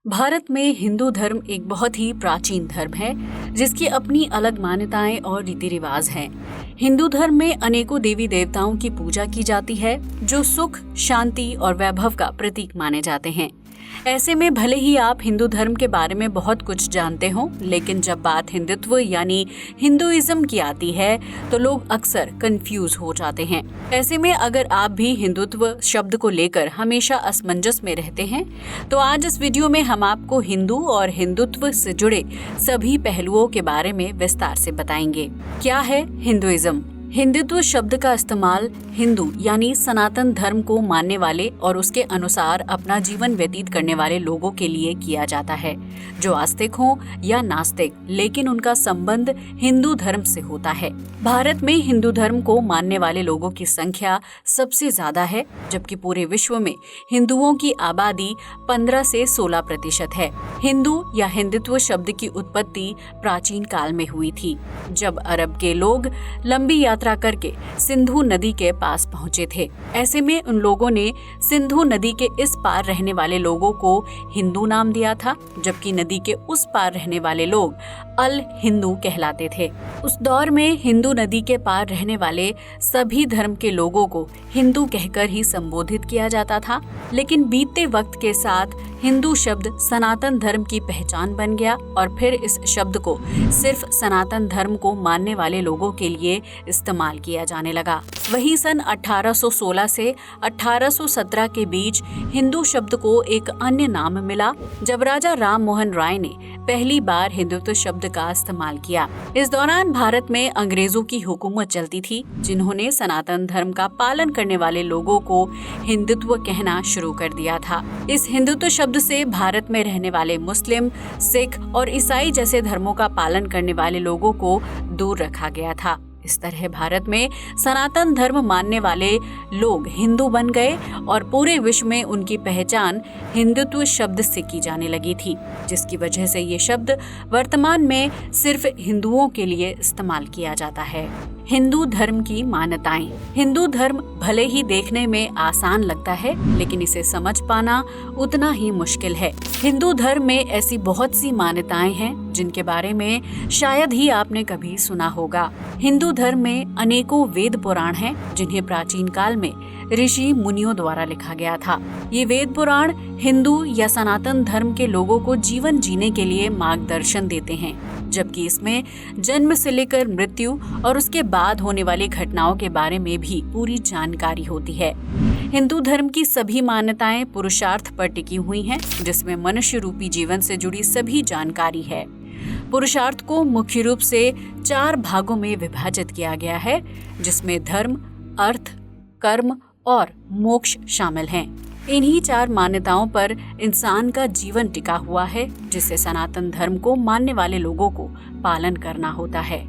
भारत में हिंदू धर्म एक बहुत ही प्राचीन धर्म है जिसकी अपनी अलग मान्यताएं और रीति रिवाज हैं। हिंदू धर्म में अनेकों देवी देवताओं की पूजा की जाती है जो सुख, शांति और वैभव का प्रतीक माने जाते हैं। ऐसे में भले ही आप हिंदू धर्म के बारे में बहुत कुछ जानते हो, लेकिन जब बात हिंदुत्व यानी हिंदुइज्म की आती है तो लोग अक्सर कंफ्यूज हो जाते हैं। ऐसे में अगर आप भी हिंदुत्व शब्द को लेकर हमेशा असमंजस में रहते हैं तो आज इस वीडियो में हम आपको हिंदू और हिंदुत्व से जुड़े सभी पहलुओं के बारे में विस्तार से बताएंगे। क्या है हिंदुइज्म? हिंदुत्व शब्द का इस्तेमाल हिंदू यानी सनातन धर्म को मानने वाले और उसके अनुसार अपना जीवन व्यतीत करने वाले लोगों के लिए किया जाता है, जो आस्तिक हों या नास्तिक, लेकिन उनका संबंध हिंदू धर्म से होता है। भारत में हिंदू धर्म को मानने वाले लोगों की संख्या सबसे ज्यादा है, जबकि पूरे विश्व में हिंदुओं की आबादी 15 से 16% है। हिंदू या हिंदुत्व शब्द की उत्पत्ति प्राचीन काल में हुई थी, जब अरब के लोग लंबी यात्रा करके सिंधु नदी के पास पहुंचे थे। ऐसे में उन लोगों ने सिंधु नदी के इस पार रहने वाले लोगों को हिंदू नाम दिया था, जबकि नदी के उस पार रहने वाले लोग अल हिंदू कहलाते थे। उस दौर में हिंदू नदी के पार रहने वाले सभी धर्म के लोगों को हिंदू कहकर ही संबोधित किया जाता था, लेकिन बीतते वक्त के साथ हिंदू शब्द सनातन धर्म की पहचान बन गया और फिर इस शब्द को सिर्फ सनातन धर्म को मानने वाले लोगों के लिए इस्तेमाल किया जाने लगा। वहीं सन 1816 से 1817 के बीच हिंदू शब्द को एक अन्य नाम मिला, जब राजा राम मोहन राय ने पहली बार हिंदुत्व शब्द का इस्तेमाल किया। इस दौरान भारत में अंग्रेजों की हुकूमत चलती थी, जिन्होंने सनातन धर्म का पालन करने वाले लोगों को हिंदुत्व कहना शुरू कर दिया था। इस हिंदुत्व शब्द से भारत में रहने वाले मुस्लिम, सिख और ईसाई जैसे धर्मों का पालन करने वाले लोगों को दूर रखा गया था। इस तरह भारत में सनातन धर्म मानने वाले लोग हिंदू बन गए और पूरे विश्व में उनकी पहचान हिंदुत्व शब्द से की जाने लगी थी, जिसकी वजह से ये शब्द वर्तमान में सिर्फ हिंदुओं के लिए इस्तेमाल किया जाता है। हिंदू धर्म की मान्यताएं। हिंदू धर्म भले ही देखने में आसान लगता है, लेकिन इसे समझ पाना उतना ही मुश्किल है। हिंदू धर्म में ऐसी बहुत सी मान्यताएं हैं जिनके बारे में शायद ही आपने कभी सुना होगा। हिंदू धर्म में अनेकों वेद पुराण हैं, जिन्हें प्राचीन काल में ऋषि मुनियों द्वारा लिखा गया था। ये वेद पुराण हिंदू या सनातन धर्म के लोगों को जीवन जीने के लिए मार्गदर्शन देते हैं, जबकि इसमें जन्म से लेकर मृत्यु और उसके बाद होने वाली घटनाओं के बारे में भी पूरी जानकारी होती है। हिंदू धर्म की सभी मान्यताएं पुरुषार्थ पर टिकी हुई हैं, जिसमें मनुष्य रूपी जीवन से जुड़ी सभी जानकारी है। पुरुषार्थ को मुख्य रूप से 4 भागों में विभाजित किया गया है, जिसमें धर्म, अर्थ, कर्म और मोक्ष शामिल हैं। इन्हीं 4 मान्यताओं पर इंसान का जीवन टिका हुआ है, जिसे सनातन धर्म को मानने वाले लोगों को पालन करना होता है।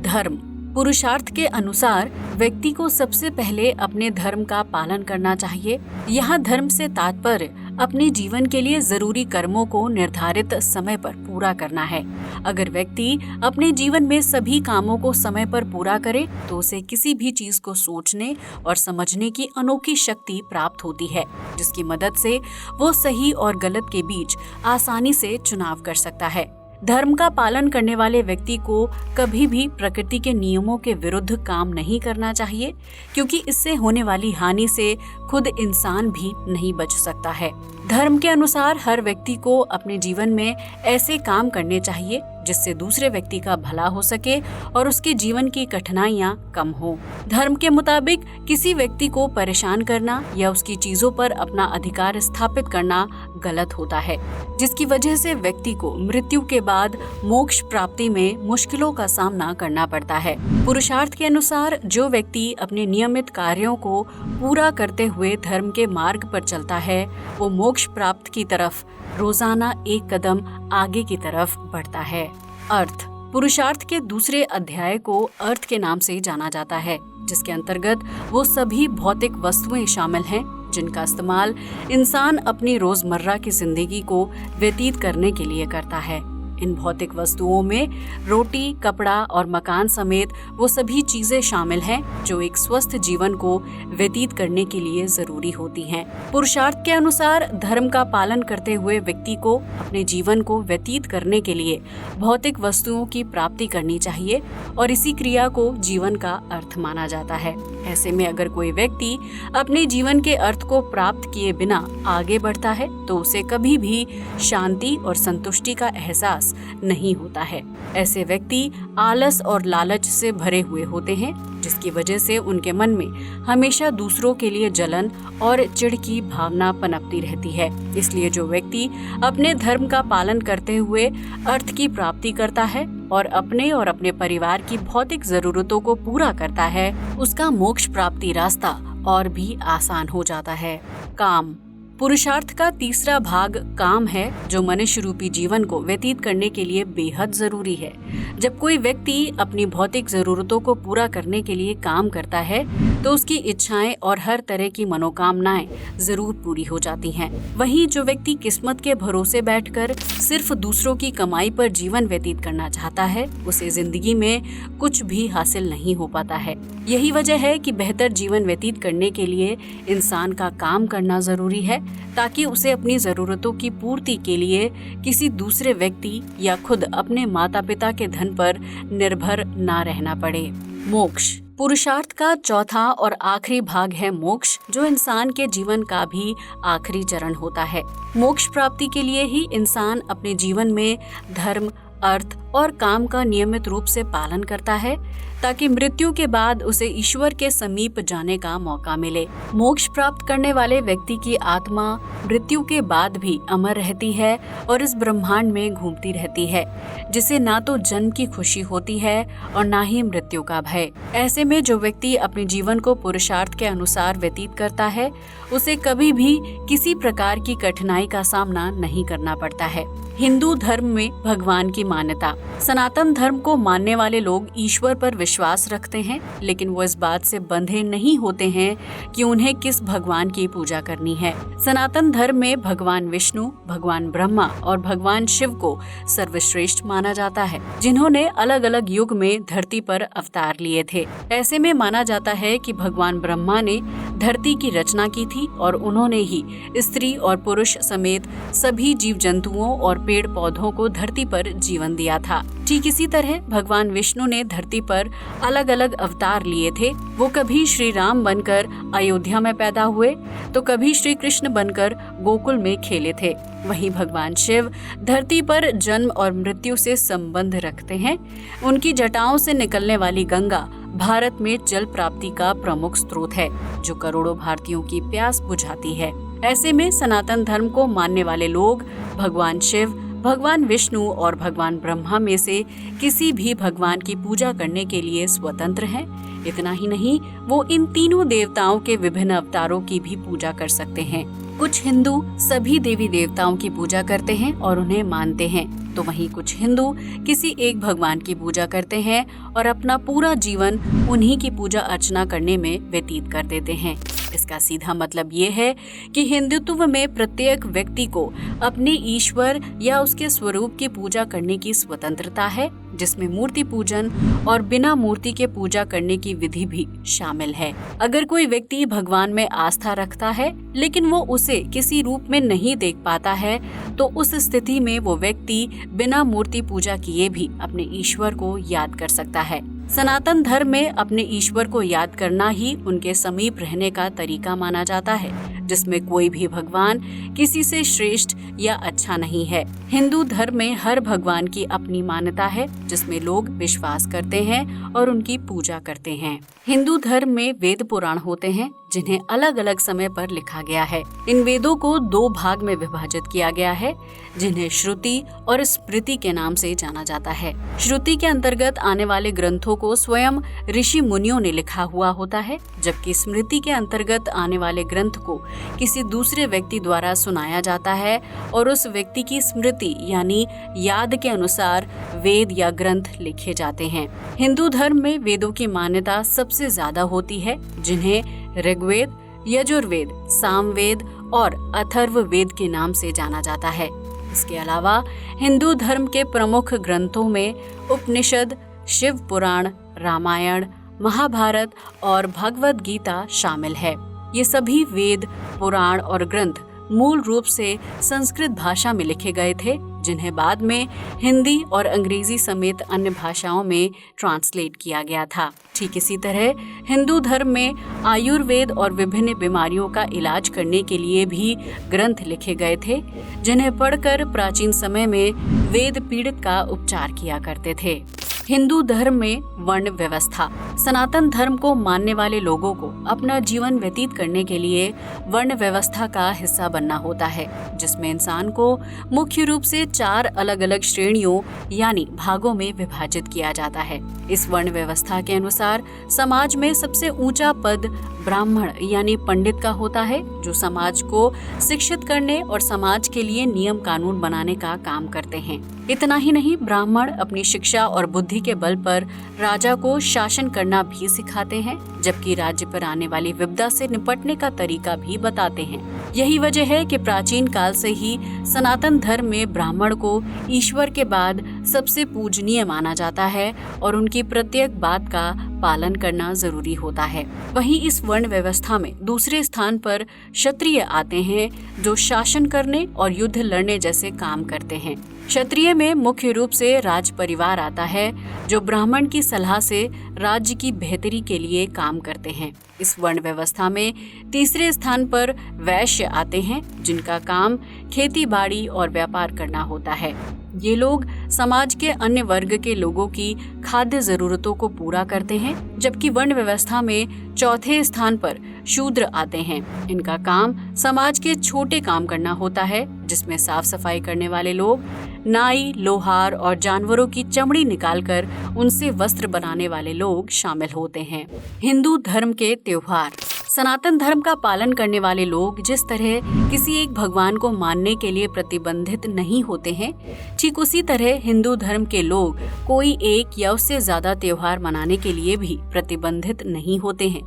धर्म। पुरुषार्थ के अनुसार व्यक्ति को सबसे पहले अपने धर्म का पालन करना चाहिए। यहाँ धर्म से तात्पर्य अपने जीवन के लिए जरूरी कर्मों को निर्धारित समय पर पूरा करना है। अगर व्यक्ति अपने जीवन में सभी कामों को समय पर पूरा करे तो उसे किसी भी चीज को सोचने और समझने की अनोखी शक्ति प्राप्त होती है, जिसकी मदद से वो सही और गलत के बीच आसानी से चुनाव कर सकता है। धर्म का पालन करने वाले व्यक्ति को कभी भी प्रकृति के नियमों के विरुद्ध काम नहीं करना चाहिए, क्योंकि इससे होने वाली हानि से खुद इंसान भी नहीं बच सकता है। धर्म के अनुसार हर व्यक्ति को अपने जीवन में ऐसे काम करने चाहिए जिससे दूसरे व्यक्ति का भला हो सके और उसके जीवन की कठिनाइयां कम हो। धर्म के मुताबिक किसी व्यक्ति को परेशान करना या उसकी चीजों पर अपना अधिकार स्थापित करना गलत होता है, जिसकी वजह से व्यक्ति को मृत्यु के बाद मोक्ष प्राप्ति में मुश्किलों का सामना करना पड़ता है। पुरुषार्थ के अनुसार जो व्यक्ति अपने नियमित कार्यों को पूरा करते हुए धर्म के मार्ग पर चलता है, वो मोक्ष प्राप्त की तरफ रोजाना एक कदम आगे की तरफ बढ़ता है। अर्थ। पुरुषार्थ के दूसरे अध्याय को अर्थ के नाम से जाना जाता है, जिसके अंतर्गत वो सभी भौतिक वस्तुएं शामिल हैं जिनका इस्तेमाल इंसान अपनी रोजमर्रा की जिंदगी को व्यतीत करने के लिए करता है। इन भौतिक वस्तुओं में रोटी, कपड़ा और मकान समेत वो सभी चीजें शामिल हैं जो एक स्वस्थ जीवन को व्यतीत करने के लिए जरूरी होती हैं। पुरुषार्थ के अनुसार धर्म का पालन करते हुए व्यक्ति को अपने जीवन को व्यतीत करने के लिए भौतिक वस्तुओं की प्राप्ति करनी चाहिए और इसी क्रिया को जीवन का अर्थ माना जाता है। ऐसे में अगर कोई व्यक्ति अपने जीवन के अर्थ को प्राप्त किए बिना आगे बढ़ता है तो उसे कभी भी शांति और संतुष्टि का एहसास नहीं होता है। ऐसे व्यक्ति आलस और लालच से भरे हुए होते हैं, जिसकी वजह से उनके मन में हमेशा दूसरों के लिए जलन और चिढ़ की भावना पनपती रहती है। इसलिए जो व्यक्ति अपने धर्म का पालन करते हुए अर्थ की प्राप्ति करता है और अपने परिवार की भौतिक जरूरतों को पूरा करता है, उसका मोक्ष प्राप्ति रास्ता और भी आसान हो जाता है। काम। पुरुषार्थ का तीसरा भाग काम है, जो मनुष्य रूपी जीवन को व्यतीत करने के लिए बेहद जरूरी है। जब कोई व्यक्ति अपनी भौतिक जरूरतों को पूरा करने के लिए काम करता है तो उसकी इच्छाएं और हर तरह की मनोकामनाएं जरूर पूरी हो जाती हैं। वहीं जो व्यक्ति किस्मत के भरोसे बैठकर सिर्फ दूसरों की कमाई पर जीवन व्यतीत करना चाहता है, उसे जिंदगी में कुछ भी हासिल नहीं हो पाता है। यही वजह है कि बेहतर जीवन व्यतीत करने के लिए इंसान का काम करना जरूरी है, ताकि उसे अपनी जरूरतों की पूर्ति के लिए किसी दूसरे व्यक्ति या खुद अपने माता पिता के धन पर निर्भर ना रहना पड़े। मोक्ष। पुरुषार्थ का चौथा और आखिरी भाग है मोक्ष, जो इंसान के जीवन का भी आखिरी चरण होता है। मोक्ष प्राप्ति के लिए ही इंसान अपने जीवन में धर्म, अर्थ और काम का नियमित रूप से पालन करता है, ताकि मृत्यु के बाद उसे ईश्वर के समीप जाने का मौका मिले। मोक्ष प्राप्त करने वाले व्यक्ति की आत्मा मृत्यु के बाद भी अमर रहती है और इस ब्रह्मांड में घूमती रहती है, जिसे ना तो जन्म की खुशी होती है और ना ही मृत्यु का भय। ऐसे में जो व्यक्ति अपने जीवन को पुरुषार्थ के अनुसार व्यतीत करता है, उसे कभी भी किसी प्रकार की कठिनाई का सामना नहीं करना पड़ता है। हिंदू धर्म में भगवान की मान्यता। सनातन धर्म को मानने वाले लोग ईश्वर पर विश्वास रखते हैं, लेकिन वो इस बात से बंधे नहीं होते हैं कि उन्हें किस भगवान की पूजा करनी है। सनातन धर्म में भगवान विष्णु, भगवान ब्रह्मा और भगवान शिव को सर्वश्रेष्ठ माना जाता है, जिन्होंने अलग अलग युग में धरती पर अवतार लिए थे। ऐसे में माना जाता है कि भगवान ब्रह्मा ने धरती की रचना की थी और उन्होंने ही स्त्री और पुरुष समेत सभी जीव जंतुओं और पेड़ पौधों को धरती पर जीवन दिया था। ठीक इसी तरह भगवान विष्णु ने धरती पर अलग अलग अवतार लिए थे। वो कभी श्री राम बनकर अयोध्या में पैदा हुए तो कभी श्री कृष्ण बनकर गोकुल में खेले थे। वहीं भगवान शिव धरती पर जन्म और मृत्यु से संबंध रखते हैं। उनकी जटाओं से निकलने वाली गंगा भारत में जल प्राप्ति का प्रमुख स्रोत है, जो करोड़ों भारतीयों की प्यास बुझाती है। ऐसे में सनातन धर्म को मानने वाले लोग भगवान शिव, भगवान विष्णु और भगवान ब्रह्मा में से किसी भी भगवान की पूजा करने के लिए स्वतंत्र हैं। इतना ही नहीं, वो इन तीनों देवताओं के विभिन्न अवतारों की भी पूजा कर सकते हैं। कुछ हिंदू सभी देवी देवताओं की पूजा करते हैं और उन्हें मानते हैं, तो वहीं कुछ हिंदू किसी एक भगवान की पूजा करते हैं और अपना पूरा जीवन उन्हीं की पूजा अर्चना करने में व्यतीत कर देते हैं। इसका सीधा मतलब ये है कि हिंदुत्व में प्रत्येक व्यक्ति को अपने ईश्वर या उसके स्वरूप की पूजा करने की स्वतंत्रता है, जिसमें मूर्ति पूजन और बिना मूर्ति के पूजा करने की विधि भी शामिल है। अगर कोई व्यक्ति भगवान में आस्था रखता है लेकिन वो उसे किसी रूप में नहीं देख पाता है, तो उस स्थिति में वो व्यक्ति बिना मूर्ति पूजा किए भी अपने ईश्वर को याद कर सकता है। सनातन धर्म में अपने ईश्वर को याद करना ही उनके समीप रहने का तरीका माना जाता है, जिसमें कोई भी भगवान किसी से श्रेष्ठ या अच्छा नहीं है। हिंदू धर्म में हर भगवान की अपनी मान्यता है, जिसमें लोग विश्वास करते हैं और उनकी पूजा करते हैं। हिंदू धर्म में वेद पुराण होते हैं, जिन्हें अलग अलग समय पर लिखा गया है। इन वेदों को 2 भाग में विभाजित किया गया है, जिन्हें श्रुति और स्मृति के नाम से जाना जाता है। श्रुति के अंतर्गत आने वाले ग्रंथों को स्वयं ऋषि मुनियों ने लिखा हुआ होता है, जबकि स्मृति के अंतर्गत आने वाले ग्रंथ को किसी दूसरे व्यक्ति द्वारा सुनाया जाता है और उस व्यक्ति की स्मृति यानी याद के अनुसार वेद या ग्रंथ लिखे जाते हैं। हिंदू धर्म में वेदों की मान्यता सबसे ज्यादा होती है, जिन्हें ऋग्वेद, यजुर्वेद, सामवेद और अथर्ववेद के नाम से जाना जाता है। इसके अलावा हिंदू धर्म के प्रमुख ग्रंथों में उपनिषद, शिव पुराण, रामायण, महाभारत और भगवद गीता शामिल है। ये सभी वेद, पुराण और ग्रंथ मूल रूप से संस्कृत भाषा में लिखे गए थे, जिन्हें बाद में हिंदी और अंग्रेजी समेत अन्य भाषाओं में ट्रांसलेट किया गया था। ठीक इसी तरह हिंदू धर्म में आयुर्वेद और विभिन्न बीमारियों का इलाज करने के लिए भी ग्रंथ लिखे गए थे, जिन्हें पढ़कर प्राचीन समय में वेद पीड़ित का उपचार किया करते थे। हिंदू धर्म में वर्ण व्यवस्था। सनातन धर्म को मानने वाले लोगों को अपना जीवन व्यतीत करने के लिए वर्ण व्यवस्था का हिस्सा बनना होता है, जिसमें इंसान को मुख्य रूप से 4 अलग अलग श्रेणियों यानी भागों में विभाजित किया जाता है। इस वर्ण व्यवस्था के अनुसार समाज में सबसे ऊंचा पद ब्राह्मण यानी पंडित का होता है, जो समाज को शिक्षित करने और समाज के लिए नियम कानून बनाने का काम करते हैं। इतना ही नहीं, ब्राह्मण अपनी शिक्षा और बुद्धि के बल पर राजा को शासन करना भी सिखाते हैं, जबकि राज्य पर आने वाली विपदा से निपटने का तरीका भी बताते हैं। यही वजह है कि प्राचीन काल से ही सनातन धर्म में ब्राह्मण को ईश्वर के बाद सबसे पूजनीय माना जाता है और उनकी प्रत्येक बात का पालन करना जरूरी होता है। वहीं इस वर्ण व्यवस्था में दूसरे स्थान पर क्षत्रिय आते हैं, जो शासन करने और युद्ध लड़ने जैसे काम करते हैं। क्षत्रिय में मुख्य रूप से राज परिवार आता है, जो ब्राह्मण की सलाह से राज्य की बेहतरी के लिए काम करते हैं। इस वर्ण व्यवस्था में तीसरे स्थान पर वैश्य आते हैं, जिनका काम खेती बाड़ी और व्यापार करना होता है। ये लोग समाज के अन्य वर्ग के लोगों की खाद्य जरूरतों को पूरा करते हैं, जबकि वर्ण व्यवस्था में चौथे स्थान पर शूद्र आते हैं। इनका काम समाज के छोटे काम करना होता है, जिसमें साफ सफाई करने वाले लोग, नाई, लोहार और जानवरों की चमड़ी निकालकर उनसे वस्त्र बनाने वाले लोग शामिल होते हैं। हिंदू धर्म के त्योहार। सनातन धर्म का पालन करने वाले लोग जिस तरह किसी एक भगवान को मानने के लिए प्रतिबंधित नहीं होते हैं, ठीक उसी तरह हिंदू धर्म के लोग कोई एक या उससे ज्यादा त्योहार मनाने के लिए भी प्रतिबंधित नहीं होते हैं।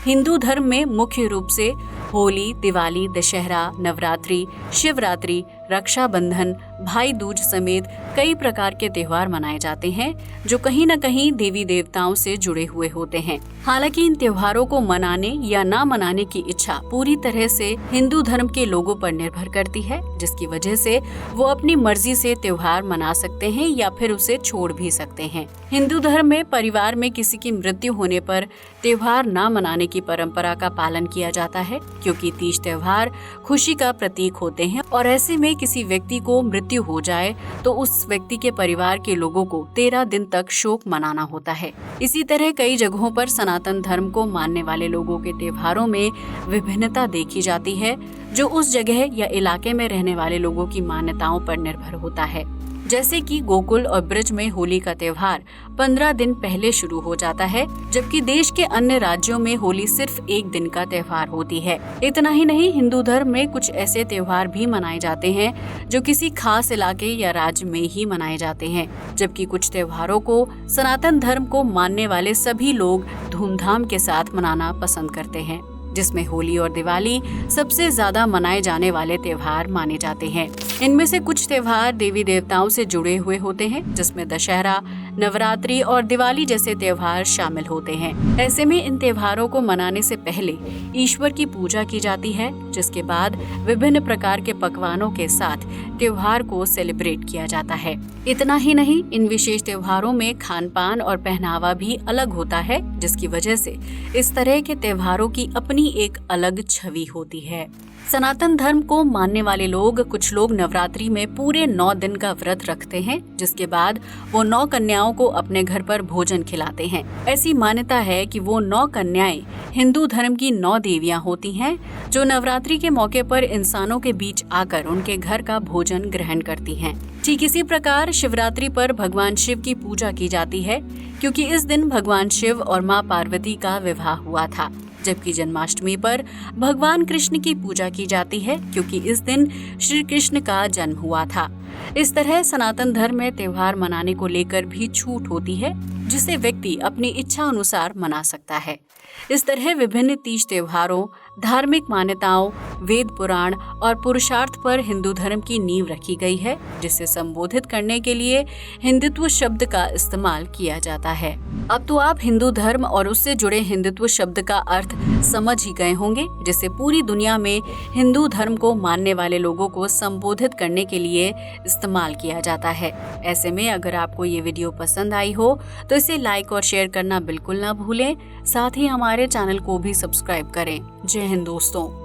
हिंदू धर्म में मुख्य रूप से होली, दिवाली, दशहरा, नवरात्रि, शिवरात्रि, रक्षाबंधन, भाई दूज समेत कई प्रकार के त्योहार मनाए जाते हैं, जो कहीं न कहीं देवी देवताओं से जुड़े हुए होते हैं। हालांकि इन त्योहारों को मनाने या ना मनाने की इच्छा पूरी तरह से हिंदू धर्म के लोगों पर निर्भर करती है, जिसकी वजह से वो अपनी मर्जी से त्योहार मना सकते हैं या फिर उसे छोड़ भी सकते हैं। हिंदू धर्म में परिवार में किसी की मृत्यु होने पर त्योहार ना मनाने की परंपरा का पालन किया जाता है, क्योंकि तीज त्योहार खुशी का प्रतीक होते हैं और ऐसे में किसी व्यक्ति को मृत्यु हो जाए तो उस व्यक्ति के परिवार के लोगों को 13 दिन तक शोक मनाना होता है। इसी तरह कई जगहों पर सनातन धर्म को मानने वाले लोगों के त्योहारों में विभिन्नता देखी जाती है, जो उस जगह या इलाके में रहने वाले लोगों की मान्यताओं पर निर्भर होता है। जैसे कि गोकुल और ब्रज में होली का त्योहार 15 दिन पहले शुरू हो जाता है, जबकि देश के अन्य राज्यों में होली सिर्फ 1 दिन का त्योहार होती है। इतना ही नहीं, हिंदू धर्म में कुछ ऐसे त्योहार भी मनाए जाते हैं जो किसी खास इलाके या राज्य में ही मनाए जाते हैं, जबकि कुछ त्योहारों को सनातन धर्म को मानने वाले सभी लोग धूमधाम के साथ मनाना पसंद करते हैं, जिसमें होली और दिवाली सबसे ज्यादा मनाए जाने वाले त्योहार माने जाते हैं। इनमें से कुछ त्योहार देवी देवताओं से जुड़े हुए होते हैं, जिसमें दशहरा, नवरात्रि और दिवाली जैसे त्योहार शामिल होते हैं। ऐसे में इन त्योहारों को मनाने से पहले ईश्वर की पूजा की जाती है, जिसके बाद विभिन्न प्रकार के पकवानों के साथ त्योहार को सेलिब्रेट किया जाता है। इतना ही नहीं, इन विशेष त्योहारों में खान पान और पहनावा भी अलग होता है, जिसकी वजह से इस तरह के त्योहारों की अपनी एक अलग छवि होती है। सनातन धर्म को मानने वाले लोग, कुछ लोग नवरात्रि में पूरे 9 दिन का व्रत रखते हैं, जिसके बाद वो 9 कन्याओं को अपने घर पर भोजन खिलाते हैं। ऐसी मान्यता है कि वो 9 कन्याएं हिंदू धर्म की 9 देवियां होती हैं, जो नवरात्रि के मौके पर इंसानों के बीच आकर उनके घर का भोजन ग्रहण करती हैं। ठीक इसी प्रकार शिवरात्रि पर भगवान शिव की पूजा की जाती है, क्योंकि इस दिन भगवान शिव और मां पार्वती का विवाह हुआ था। जबकि जन्माष्टमी पर भगवान कृष्ण की पूजा की जाती है, क्योंकि इस दिन श्री कृष्ण का जन्म हुआ था। इस तरह सनातन धर्म में त्योहार मनाने को लेकर भी छूट होती है, जिसे व्यक्ति अपनी इच्छा अनुसार मना सकता है। इस तरह विभिन्न तीज त्योहारों, धार्मिक मान्यताओं, वेद पुराण और पुरुषार्थ पर हिंदू धर्म की नींव रखी गई है, जिसे संबोधित करने के लिए हिंदुत्व शब्द का इस्तेमाल किया जाता है। अब तो आप हिंदू धर्म और उससे जुड़े हिंदुत्व शब्द का अर्थ समझ ही गए होंगे, जिसे पूरी दुनिया में हिंदू धर्म को मानने वाले लोगों को संबोधित करने के लिए इस्तेमाल किया जाता है। ऐसे में अगर आपको ये वीडियो पसंद आई हो तो इसे लाइक और शेयर करना बिल्कुल ना भूलें। साथ ही हमारे चैनल को भी सब्सक्राइब करें। जय हिंद दोस्तों।